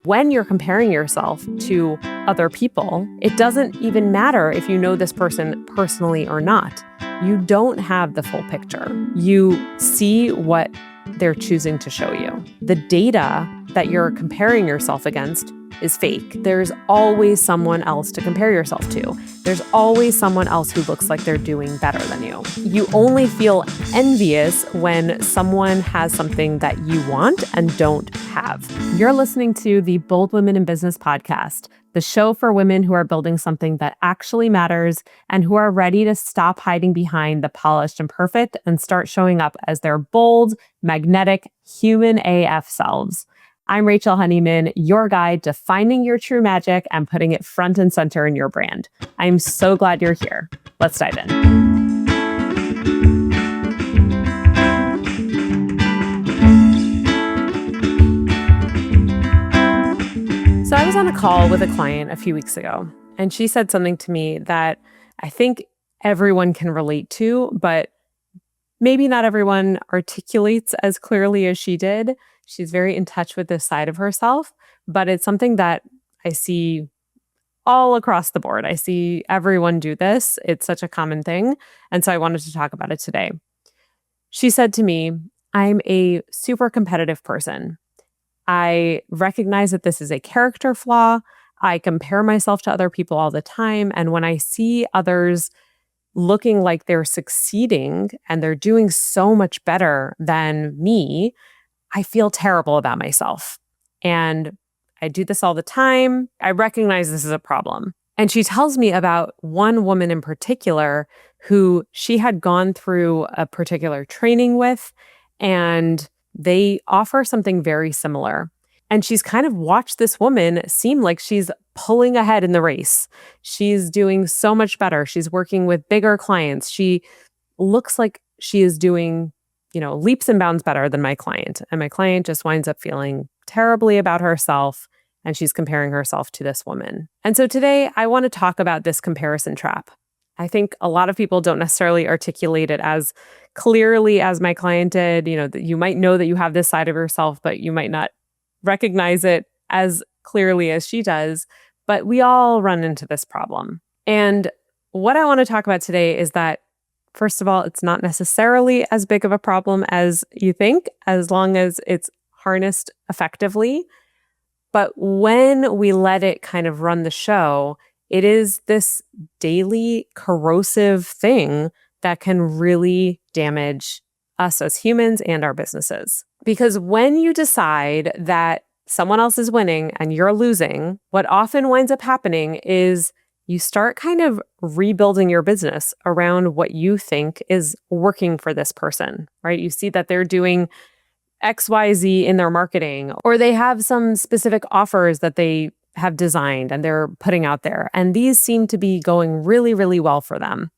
When you're comparing yourself to other people, it doesn't even matter if you know this person personally or not. You don't have the full picture. You see what they're choosing to show you. The data that you're comparing yourself against is fake. There's always someone else to compare yourself to. There's always someone else who looks like they're doing better than you. You only feel envious when someone has something that you want and don't have. You're listening to the Bold Women in Business podcast, the show for women who are building something that actually matters and who are ready to stop hiding behind the polished and perfect and start showing up as their bold, magnetic, human AF selves. I'm Rachel Honeyman, your guide to finding your true magic and putting it front and center in your brand. I'm so glad you're here. Let's dive in. So I was on a call with a client a few weeks ago, and she said something to me that I think everyone can relate to, but maybe not everyone articulates as clearly as she did. She's very in touch with this side of herself, but it's something that I see all across the board. I see everyone do this. It's such a common thing. And so I wanted to talk about it today. She said to me, I'm a super competitive person. I recognize that this is a character flaw. I compare myself to other people all the time. And when I see others looking like they're succeeding and they're doing so much better than me, I feel terrible about myself. And I do this all the time. I recognize this is a problem. And she tells me about one woman in particular who she had gone through a particular training with, and they offer something very similar. And she's kind of watched this woman seem like she's pulling ahead in the race. She's doing so much better. She's working with bigger clients. She looks like she is doing leaps and bounds better than my client. And my client just winds up feeling terribly about herself, and she's comparing herself to this woman. And so today I want to talk about this comparison trap. I think a lot of people don't necessarily articulate it as clearly as my client did. You might know that you have this side of yourself, but you might not recognize it as clearly as she does. But we all run into this problem. And what I want to talk about today is that, first of all, it's not necessarily as big of a problem as you think, as long as it's harnessed effectively. But when we let it kind of run the show, it is this daily corrosive thing that can really damage us as humans and our businesses. Because when you decide that someone else is winning and you're losing, what often winds up happening is you start kind of rebuilding your business around what you think is working for this person, right? You see that they're doing XYZ in their marketing, or they have some specific offers that they have designed and they're putting out there. And these seem to be going really, really well for them.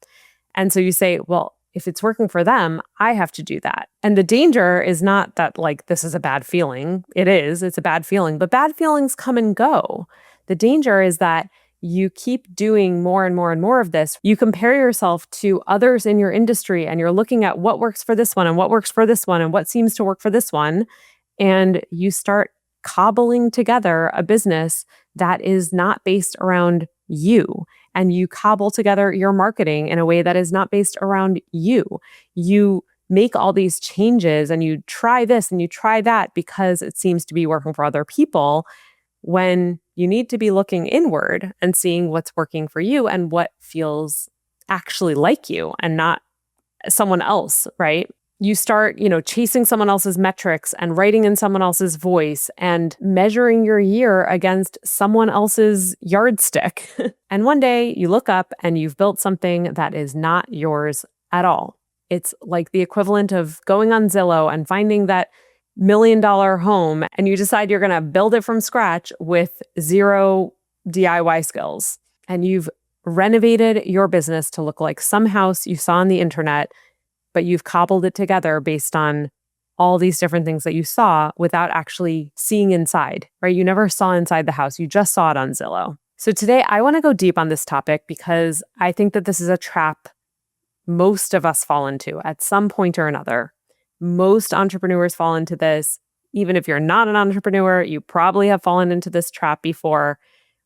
And so you say, well, if it's working for them, I have to do that. And the danger is not that this is a bad feeling. It's a bad feeling, but bad feelings come and go. The danger is that you keep doing more and more and more of this. You compare yourself to others in your industry, and you're looking at what works for this one and what works for this one and what seems to work for this one. And you start cobbling together a business that is not based around you. And you cobble together your marketing in a way that is not based around you. You make all these changes and you try this and you try that because it seems to be working for other people, when you need to be looking inward and seeing what's working for you and what feels actually like you and not someone else, right? You start, chasing someone else's metrics and writing in someone else's voice and measuring your year against someone else's yardstick. And one day you look up and you've built something that is not yours at all. It's like the equivalent of going on Zillow and finding that $1 million home, and you decide you're going to build it from scratch with zero DIY skills. And you've renovated your business to look like some house you saw on the internet, but you've cobbled it together based on all these different things that you saw without actually seeing inside, right? You never saw inside the house. You just saw it on Zillow. So today I want to go deep on this topic because I think that this is a trap most of us fall into at some point or another. Most entrepreneurs fall into this. even if you're not an entrepreneur, you probably have fallen into this trap before.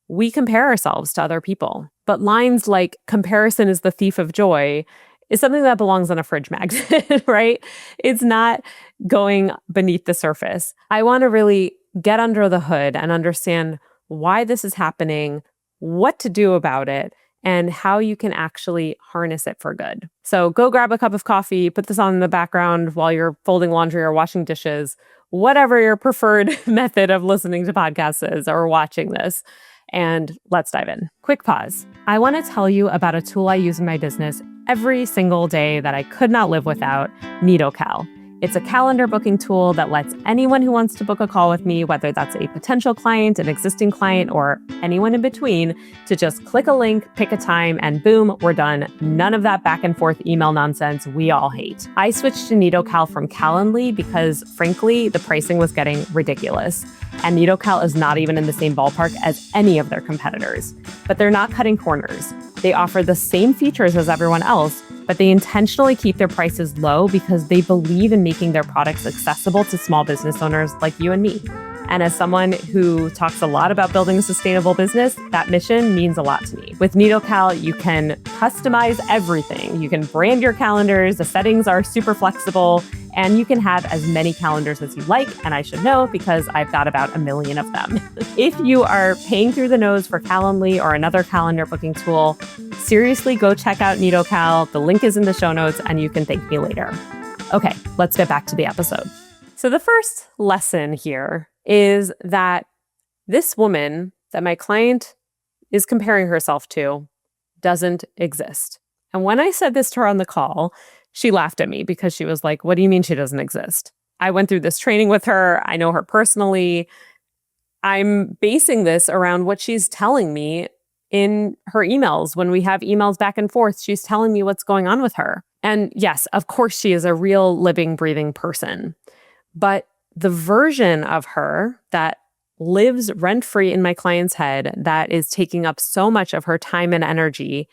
We compare ourselves to other people. But lines like comparison is the thief of joy is something that belongs on a fridge magnet, right? It's not going beneath the surface. I want to really get under the hood and understand why this is happening, what to do about it, and how you can actually harness it for good. So go grab a cup of coffee, put this on in the background while you're folding laundry or washing dishes, whatever your preferred method of listening to podcasts is or watching this. And let's dive in. Quick pause. I want to tell you about a tool I use in my business every single day that I could not live without, NeedleCal. It's a calendar booking tool that lets anyone who wants to book a call with me, whether that's a potential client, an existing client, or anyone in between, to just click a link, pick a time, and boom, we're done. None of that back and forth email nonsense we all hate. I switched to NeedleCal from Calendly because, frankly, the pricing was getting ridiculous. And NeedleCal is not even in the same ballpark as any of their competitors. But they're not cutting corners. They offer the same features as everyone else, but they intentionally keep their prices low because they believe in making their products accessible to small business owners like you and me. And as someone who talks a lot about building a sustainable business, that mission means a lot to me. With NeedleCal, you can customize everything. You can brand your calendars, the settings are super flexible, and you can have as many calendars as you like. And I should know because I've got about 1 million of them. If you are paying through the nose for Calendly or another calendar booking tool, seriously go check out NeedleCal. The link is in the show notes and you can thank me later. Okay, let's get back to the episode. So the first lesson here is that this woman that my client is comparing herself to doesn't exist. And when I said this to her on the call, she laughed at me because she was like, what do you mean she doesn't exist? I went through this training with her. I know her personally. I'm basing this around what she's telling me in her emails. When we have emails back and forth, she's telling me what's going on with her. And yes, of course, she is a real living, breathing person. But the version of her that lives rent-free in my client's head, that is taking up so much of her time and energy,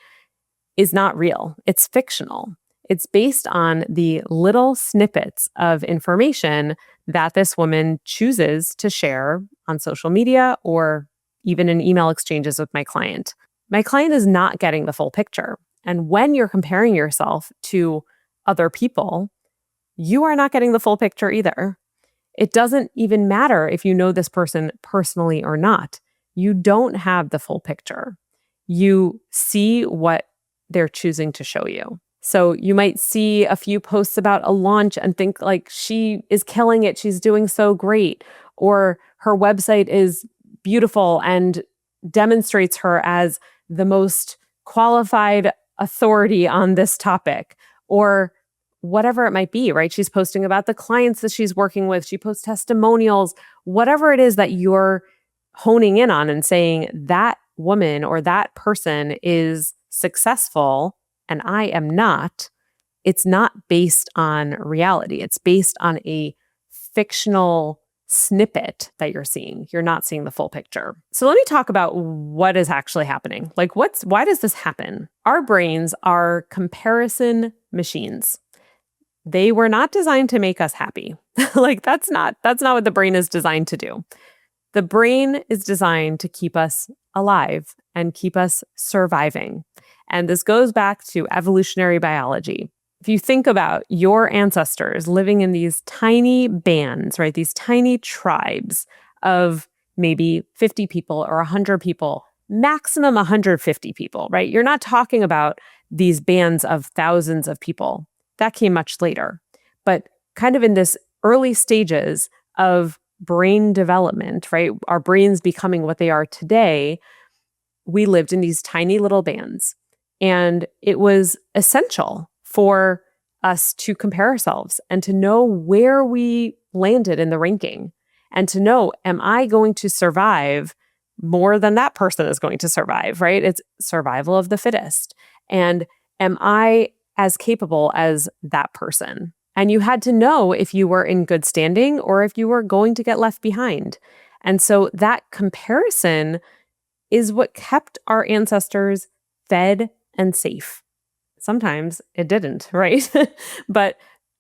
is not real. It's fictional. It's based on the little snippets of information that this woman chooses to share on social media or even in email exchanges with my client. My client is not getting the full picture. And when you're comparing yourself to other people, you are not getting the full picture either. It doesn't even matter if you know this person personally or not. You don't have the full picture. You see what they're choosing to show you. So you might see a few posts about a launch and think like she is killing it. She's doing so great. Or her website is beautiful and demonstrates her as the most qualified authority on this topic. Or whatever it might be, right? She's posting about the clients that she's working with. She posts testimonials, whatever it is that you're honing in on and saying that woman or that person is successful and I am not. It's not based on reality. It's based on a fictional snippet that you're seeing. You're not seeing the full picture. So let me talk about what is actually happening. Like why does this happen? Our brains are comparison machines. They were not designed to make us happy. Like that's not what the brain is designed to do. The brain is designed to keep us alive and keep us surviving. And this goes back to evolutionary biology. If you think about your ancestors living in these tiny bands, right? These tiny tribes of maybe 50 people or 100 people, maximum 150 people, right? You're not talking about these bands of thousands of people. That came much later. But kind of in this early stages of brain development, right? Our brains becoming what they are today, we lived in these tiny little bands. And it was essential for us to compare ourselves and to know where we landed in the ranking and to know, am I going to survive more than that person is going to survive, right? It's survival of the fittest. And am I as capable as that person? And you had to know if you were in good standing or if you were going to get left behind. And so that comparison is what kept our ancestors fed and safe. Sometimes it didn't, right? But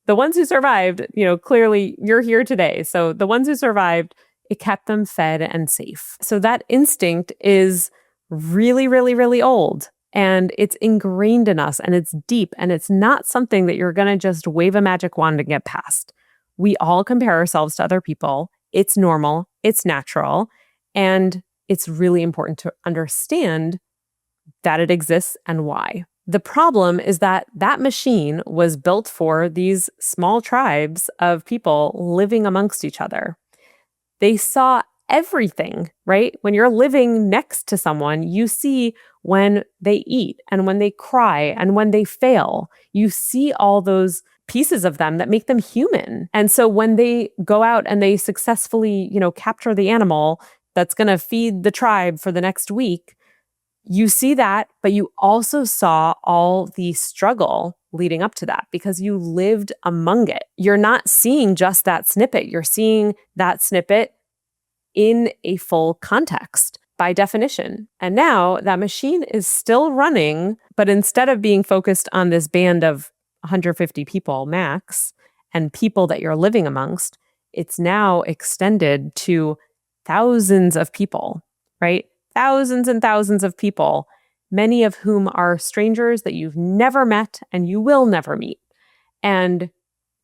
The ones who survived, clearly you're here today. So the ones who survived, it kept them fed and safe. So that instinct is really, really, really old. And it's ingrained in us and it's deep. And it's not something that you're going to just wave a magic wand and get past. We all compare ourselves to other people. It's normal. It's natural. And it's really important to understand that it exists and why. The problem is that that machine was built for these small tribes of people living amongst each other. They saw everything, right? When you're living next to someone, you see when they eat and when they cry and when they fail. You see all those pieces of them that make them human. And so when they go out and they successfully, capture the animal that's going to feed the tribe for the next week, you see that, but you also saw all the struggle leading up to that because you lived among it. You're not seeing just that snippet. You're seeing that snippet in a full context by definition. And now that machine is still running, but instead of being focused on this band of 150 people max and people that you're living amongst, it's now extended to thousands of people, right? Thousands and thousands of people, many of whom are strangers that you've never met and you will never meet. And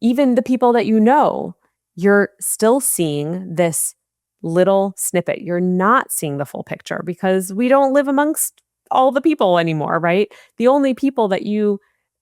even the people that you know, you're still seeing this little snippet. You're not seeing the full picture because we don't live amongst all the people anymore, right? The only people that you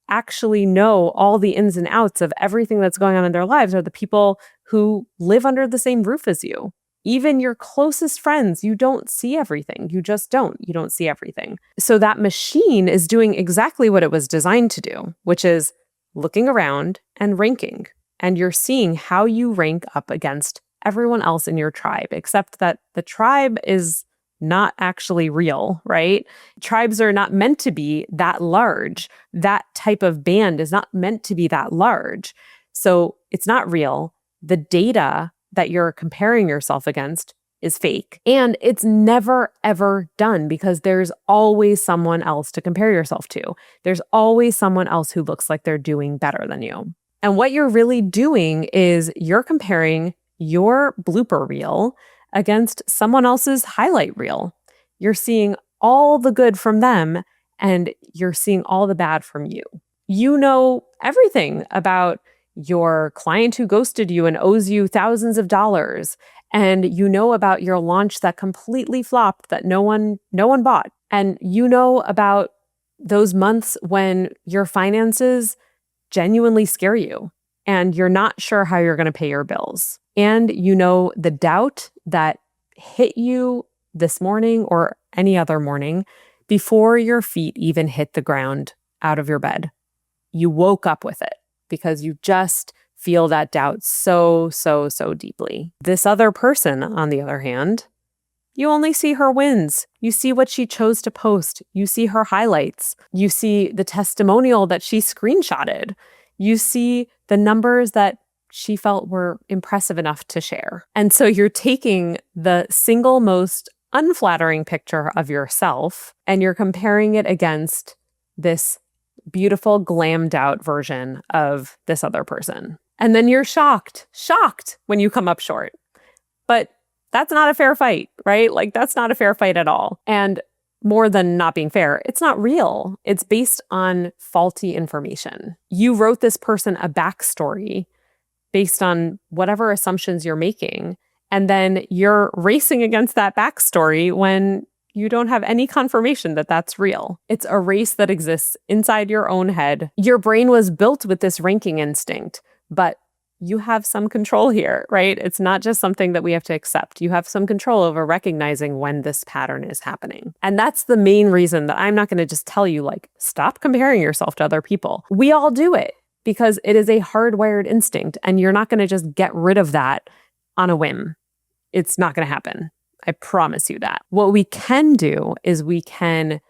actually know all the ins and outs of everything that's going on in their lives are the people who live under the same roof as you. Even your closest friends, you don't see everything. You just don't. You don't see everything. So that machine is doing exactly what it was designed to do, which is looking around and ranking. And you're seeing how you rank up against everyone else in your tribe, except that the tribe is not actually real, right? Tribes are not meant to be that large. That type of band is not meant to be that large. So it's not real. The data that you're comparing yourself against is fake. And it's never, ever done because there's always someone else to compare yourself to. There's always someone else who looks like they're doing better than you. And what you're really doing is you're comparing your blooper reel against someone else's highlight reel. You're seeing all the good from them and you're seeing all the bad from you. You know everything about your client who ghosted you and owes you thousands of dollars. And you know about your launch that completely flopped that no one bought. And you know about those months when your finances genuinely scare you and you're not sure how you're going to pay your bills. And you know the doubt that hit you this morning or any other morning before your feet even hit the ground out of your bed. You woke up with it because you just feel that doubt so deeply. This other person, on the other hand, you only see her wins. You see what she chose to post. You see her highlights. You see the testimonial that she screenshotted. You see the numbers that she felt were impressive enough to share. And so you're taking the single most unflattering picture of yourself and you're comparing it against this beautiful, glammed out version of this other person. And then you're shocked when you come up short. But that's not a fair fight, right? Like that's not a fair fight at all. And more than not being fair, it's not real. It's based on faulty information. You wrote this person a backstory based on whatever assumptions you're making. And then you're racing against that backstory when you don't have any confirmation that that's real. It's a race that exists inside your own head. Your brain was built with this ranking instinct, but you have some control here, right? It's not just something that we have to accept. You have some control over recognizing when this pattern is happening. And that's the main reason that I'm not going to just tell you, like, stop comparing yourself to other people. We all do it because it is a hardwired instinct, and you're not going to just get rid of that on a whim. It's not going to happen. I promise you that. What we can do is we can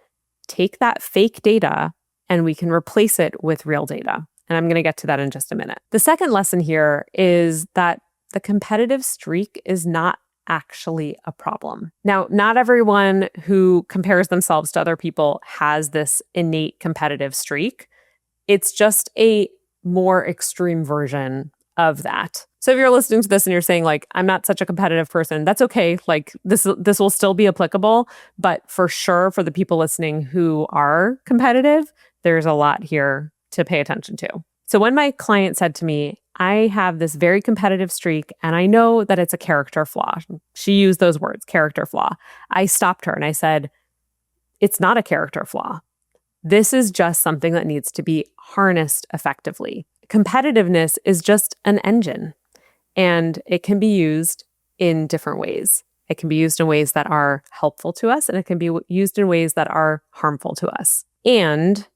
take that fake data and we can replace it with real data. And I'm going to get to that in just a minute. The second lesson here is that the competitive streak is not actually a problem. Now, not everyone who compares themselves to other people has this innate competitive streak. It's just a more extreme version of that. So if you're listening to this and you're saying like, I'm not such a competitive person, that's okay. Like this will still be applicable, but for sure for the people listening who are competitive, there's a lot here to pay attention to. So when my client said to me, I have this very competitive streak and I know that it's a character flaw. She used those words, character flaw. I stopped her and I said, it's not a character flaw. This is just something that needs to be harnessed effectively. Competitiveness is just an engine, and it can be used in different ways. It can be used in ways that are helpful to us, and it can be used in ways that are harmful to us. And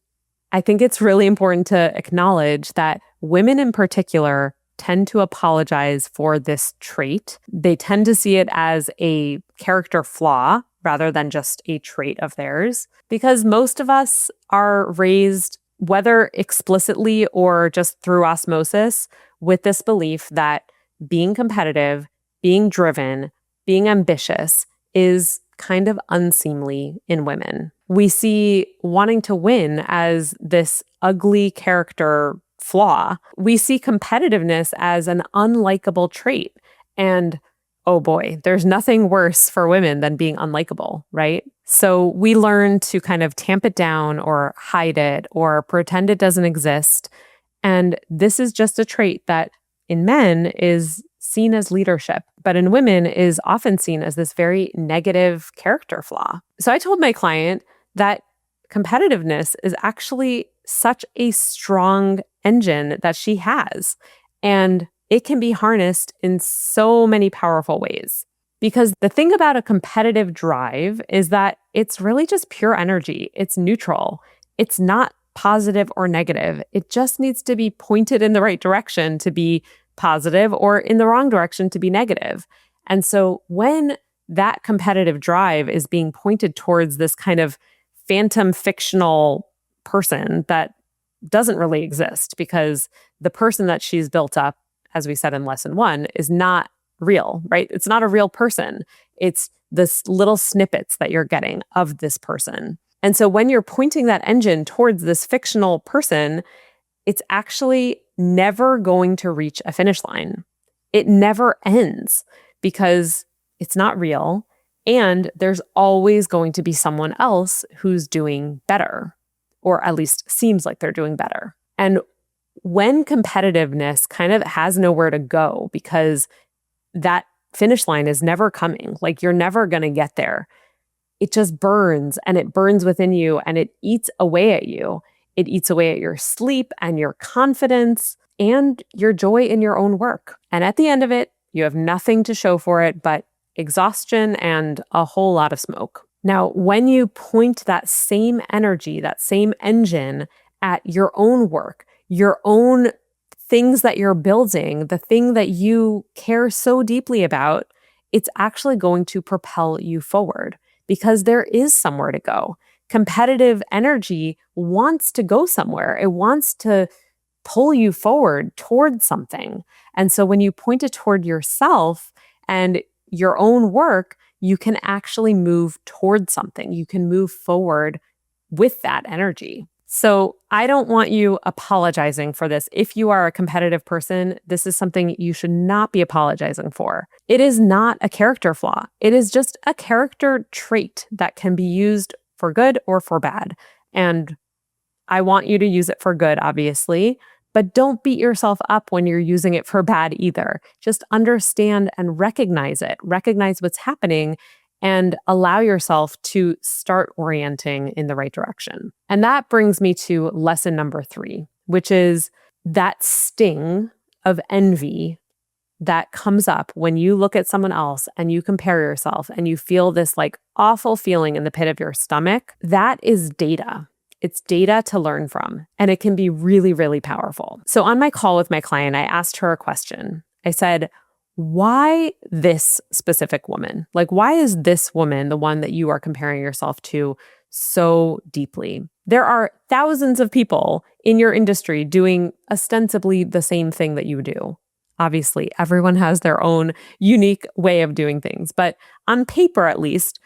I think it's really important to acknowledge that women in particular tend to apologize for this trait. They tend to see it as a character flaw rather than just a trait of theirs, because most of us are raised, whether explicitly or just through osmosis, with this belief that being competitive, being driven, being ambitious is kind of unseemly in women. We see wanting to win as this ugly character flaw. We see competitiveness as an unlikable trait. And oh boy, there's nothing worse for women than being unlikable, right? So we learn to kind of tamp it down or hide it or pretend it doesn't exist. And this is just a trait that in men is seen as leadership, but in women is often seen as this very negative character flaw. So I told my client that competitiveness is actually such a strong engine that she has, and it can be harnessed in so many powerful ways. Because the thing about a competitive drive is that it's really just pure energy. It's neutral. It's not positive or negative. It just needs to be pointed in the right direction to be positive or in the wrong direction to be negative. And so when that competitive drive is being pointed towards this kind of phantom fictional person that doesn't really exist, because the person that she's built up, as we said in lesson 1, is not real, right? It's not a real person. It's this little snippets that you're getting of this person. And so when you're pointing that engine towards this fictional person, it's actually never going to reach a finish line. It never ends because it's not real. And there's always going to be someone else who's doing better, or at least seems like they're doing better. And when competitiveness kind of has nowhere to go because that finish line is never coming, like you're never going to get there, it just burns, and it burns within you, and it eats away at you. It eats away at your sleep and your confidence and your joy in your own work. And at the end of it, you have nothing to show for it but exhaustion and a whole lot of smoke. Now, when you point that same energy, that same engine at your own work, your own things that you're building, the thing that you care so deeply about, it's actually going to propel you forward because there is somewhere to go. Competitive energy wants to go somewhere. It wants to pull you forward toward something. And so when you point it toward yourself and your own work, you can actually move toward something. You can move forward with that energy. So I don't want you apologizing for this. If you are a competitive person, this is something you should not be apologizing for. It is not a character flaw. It is just a character trait that can be used for good or for bad. And I want you to use it for good, obviously, but don't beat yourself up when you're using it for bad either. Just understand and recognize it. Recognize what's happening and allow yourself to start orienting in the right direction. And that brings me to lesson number 3, which is that sting of envy that comes up when you look at someone else and you compare yourself and you feel this like awful feeling in the pit of your stomach. That is data. It's data to learn from, and it can be really, really powerful. So on my call with my client, I asked her a question. I said, why this specific woman? Like, why is this woman the one that you are comparing yourself to so deeply? There are thousands of people in your industry doing ostensibly the same thing that you do. Obviously, everyone has their own unique way of doing things, but on paper, at least,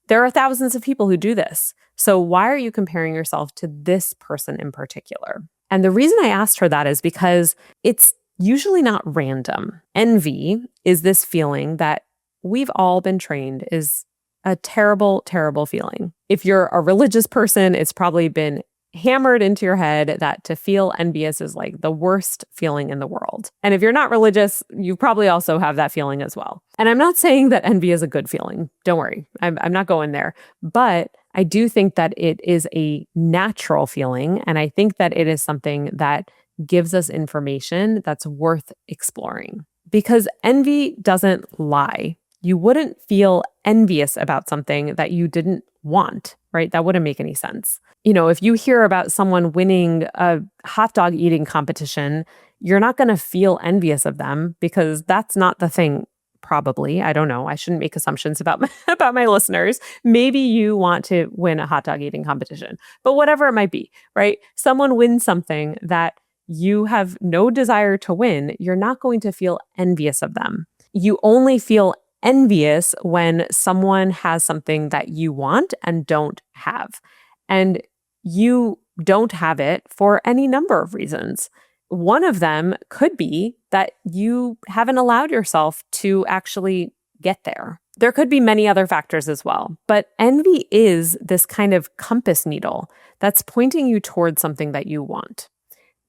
there are thousands of people who do this. So why are you comparing yourself to this person in particular? And the reason I asked her that is because it's usually not random. Envy is this feeling that we've all been trained is a terrible, terrible feeling. If you're a religious person, it's probably been hammered into your head that to feel envious is like the worst feeling in the world. And if you're not religious, you probably also have that feeling as well. And I'm not saying that envy is a good feeling. Don't worry. I'm not going there. But I do think that it is a natural feeling. And I think that it is something that gives us information that's worth exploring. Because envy doesn't lie. You wouldn't feel envious about something that you didn't want, right? That wouldn't make any sense. If you hear about someone winning a hot dog eating competition, you're not going to feel envious of them because that's not the thing. Probably. I don't know. I shouldn't make assumptions about my listeners. Maybe you want to win a hot dog eating competition, but whatever it might be, right? Someone wins something that you have no desire to win, you're not going to feel envious of them. You only feel envious when someone has something that you want and don't have. And you don't have it for any number of reasons. One of them could be that you haven't allowed yourself to actually get there. There could be many other factors as well, but envy is this kind of compass needle that's pointing you towards something that you want.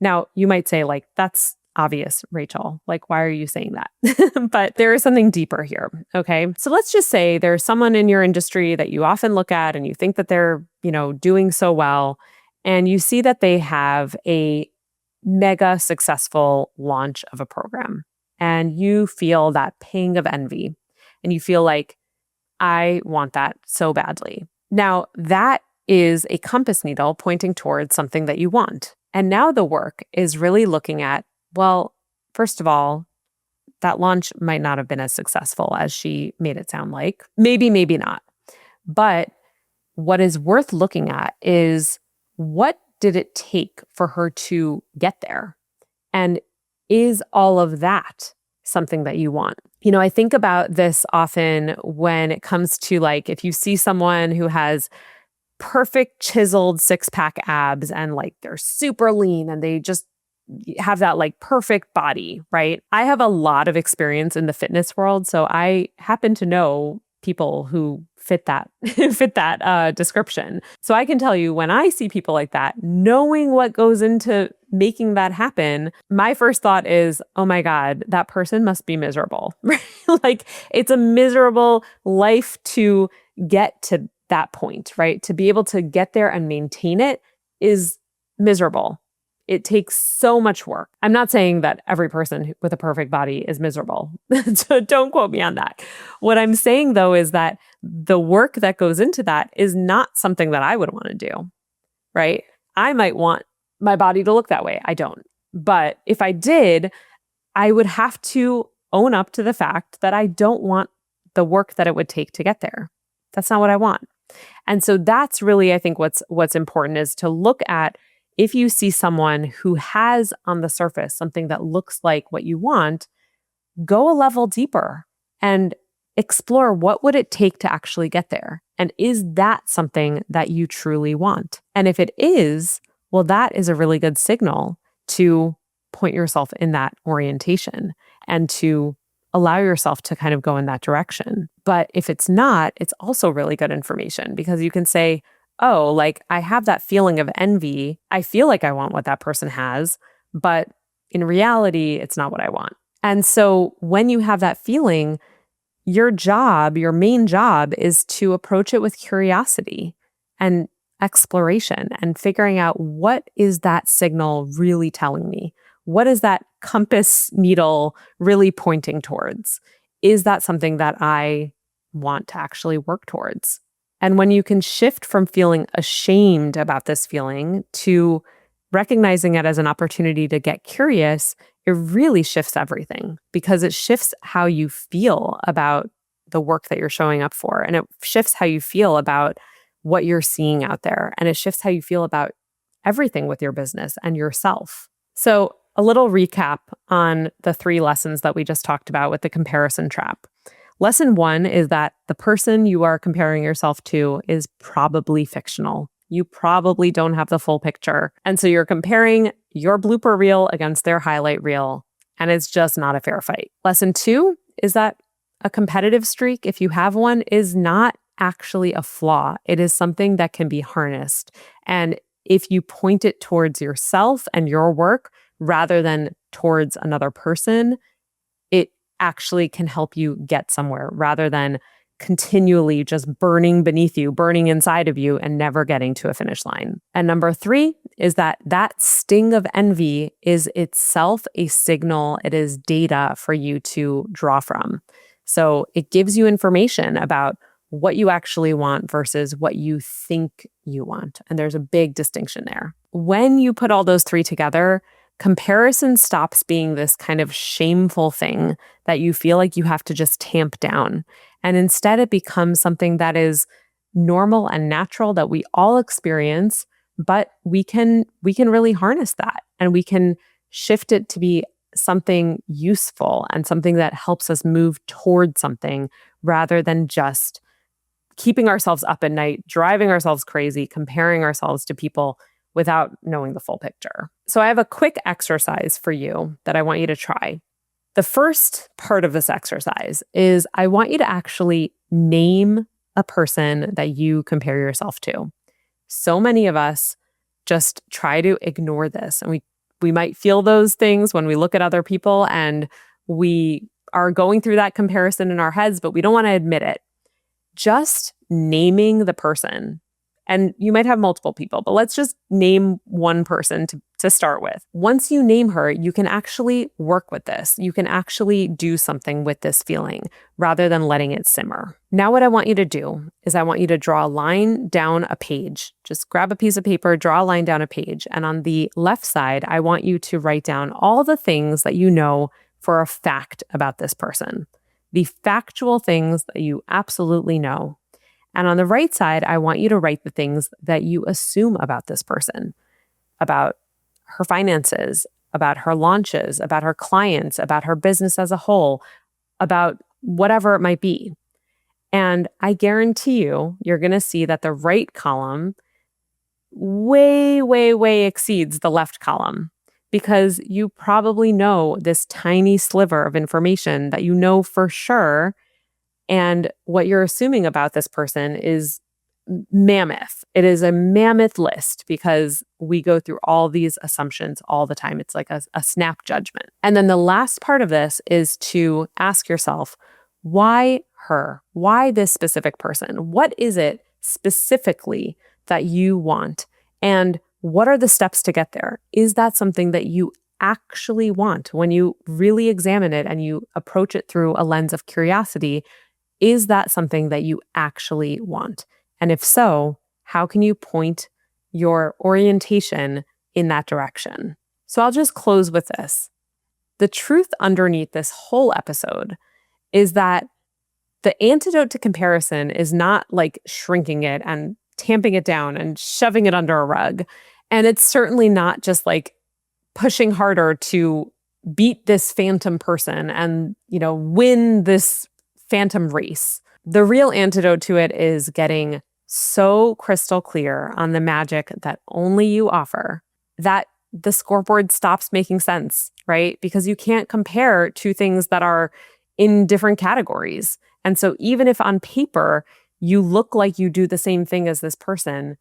Now, you might say, like, that's obvious, Rachel. Like, why are you saying that? But there is something deeper here, okay? So let's just say there's someone in your industry that you often look at and you think that they're, doing so well, and you see that they have a mega successful launch of a program, and you feel that ping of envy, and you feel like, I want that so badly. Now, that is a compass needle pointing towards something that you want. And now the work is really looking at, well, first of all, that launch might not have been as successful as she made it sound like. Maybe, maybe not. But what is worth looking at is, what did it take for her to get there? And is all of that something that you want? I think about this often when it comes to, like, if you see someone who has perfect chiseled six-pack abs and like they're super lean and they just have that like perfect body, right? I have a lot of experience in the fitness world, so I happen to know people who fit that description. So I can tell you, when I see people like that, knowing what goes into making that happen, my first thought is, oh my God, that person must be miserable. Like, it's a miserable life to get to that point, right? To be able to get there and maintain it is miserable. It takes so much work. I'm not saying that every person with a perfect body is miserable. So don't quote me on that. What I'm saying, though, is that the work that goes into that is not something that I would want to do, right? I might want my body to look that way. I don't. But if I did, I would have to own up to the fact that I don't want the work that it would take to get there. That's not what I want. And so that's really, I think, what's important is to look at, if you see someone who has on the surface something that looks like what you want, go a level deeper and explore, what would it take to actually get there? And is that something that you truly want? And if it is, well, that is a really good signal to point yourself in that orientation and to allow yourself to kind of go in that direction. But if it's not, it's also really good information, because you can say, oh, like, I have that feeling of envy. I feel like I want what that person has, but in reality, it's not what I want. And so when you have that feeling, your main job is to approach it with curiosity and exploration and figuring out, what is that signal really telling me? What is that compass needle really pointing towards? Is that something that I want to actually work towards? And when you can shift from feeling ashamed about this feeling to recognizing it as an opportunity to get curious, it really shifts everything, because it shifts how you feel about the work that you're showing up for. And it shifts how you feel about what you're seeing out there. And it shifts how you feel about everything with your business and yourself. So a little recap on the 3 lessons that we just talked about with the comparison trap. Lesson 1 is that the person you are comparing yourself to is probably fictional. you probably don't have the full picture. And so you're comparing your blooper reel against their highlight reel, and it's just not a fair fight. Lesson 2 is that a competitive streak, if you have one, is not actually a flaw. It is something that can be harnessed. And if you point it towards yourself and your work rather than towards another person, it actually can help you get somewhere rather than continually just burning beneath you, burning inside of you, and never getting to a finish line. And number 3 is that sting of envy is itself a signal. It is data for you to draw from. So it gives you information about what you actually want versus what you think you want. And there's a big distinction there. When you put all those 3 together, comparison stops being this kind of shameful thing that you feel like you have to just tamp down. And instead it becomes something that is normal and natural that we all experience, but we can really harness that and we can shift it to be something useful and something that helps us move toward something rather than just keeping ourselves up at night, driving ourselves crazy, comparing ourselves to people without knowing the full picture. So I have a quick exercise for you that I want you to try. The first part of this exercise is I want you to actually name a person that you compare yourself to. So many of us just try to ignore this, and we might feel those things when we look at other people and we are going through that comparison in our heads, but we don't want to admit it. Just naming the person, and you might have multiple people, but let's just name one person to start with. Once you name her, you can actually work with this. You can actually do something with this feeling rather than letting it simmer. Now what I want you to do is I want you to draw a line down a page. Just grab a piece of paper, draw a line down a page. And on the left side, I want you to write down all the things that you know for a fact about this person. The factual things that you absolutely know. And on the right side, I want you to write the things that you assume about this person, about her finances, about her launches, about her clients, about her business as a whole, about whatever it might be. And I guarantee you're going to see that the right column way, way, way exceeds the left column because you probably know this tiny sliver of information that you know for sure. And what you're assuming about this person is mammoth. It is a mammoth list because we go through all these assumptions all the time. It's like a snap judgment. And then the last part of this is to ask yourself, why her? Why this specific person? What is it specifically that you want? And what are the steps to get there? Is that something that you actually want? When you really examine it and you approach it through a lens of curiosity, is that something that you actually want? And if so, how can you point your orientation in that direction? So I'll just close with this. The truth underneath this whole episode is that the antidote to comparison is not like shrinking it and tamping it down and shoving it under a rug. And it's certainly not just like pushing harder to beat this phantom person and, win this phantom race. The real antidote to it is getting so crystal clear on the magic that only you offer that the scoreboard stops making sense, right? Because you can't compare two things that are in different categories. And so even if on paper you look like you do the same thing as this person,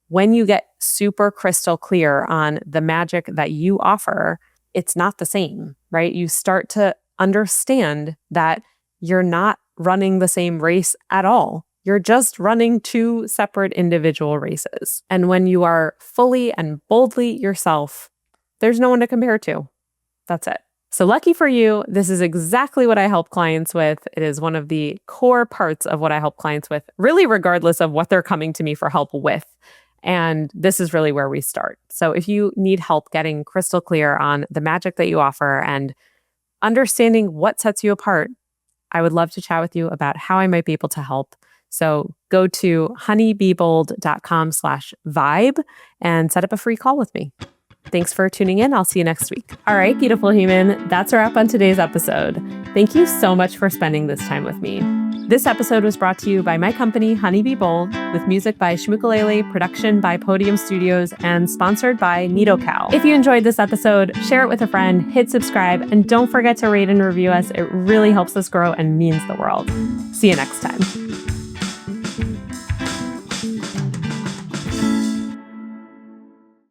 when you get super crystal clear on the magic that you offer, it's not the same, right? You start to understand that you're not running the same race at all. You're just running two separate individual races. And when you are fully and boldly yourself, there's no one to compare to. That's it. So lucky for you, this is exactly what I help clients with. It is one of the core parts of what I help clients with, really regardless of what they're coming to me for help with. And this is really where we start. So if you need help getting crystal clear on the magic that you offer and understanding what sets you apart, I would love to chat with you about how I might be able to help. So go to honeybeebold.com/vibe and set up a free call with me. Thanks for tuning in. I'll see you next week. All right, beautiful human, that's a wrap on today's episode. Thank you so much for spending this time with me. This episode was brought to you by my company, Honeybee Bold, with music by Shmukulele, production by Podium Studios, and sponsored by NitoCow. If you enjoyed this episode, share it with a friend, hit subscribe, and don't forget to rate and review us. It really helps us grow and means the world. See you next time.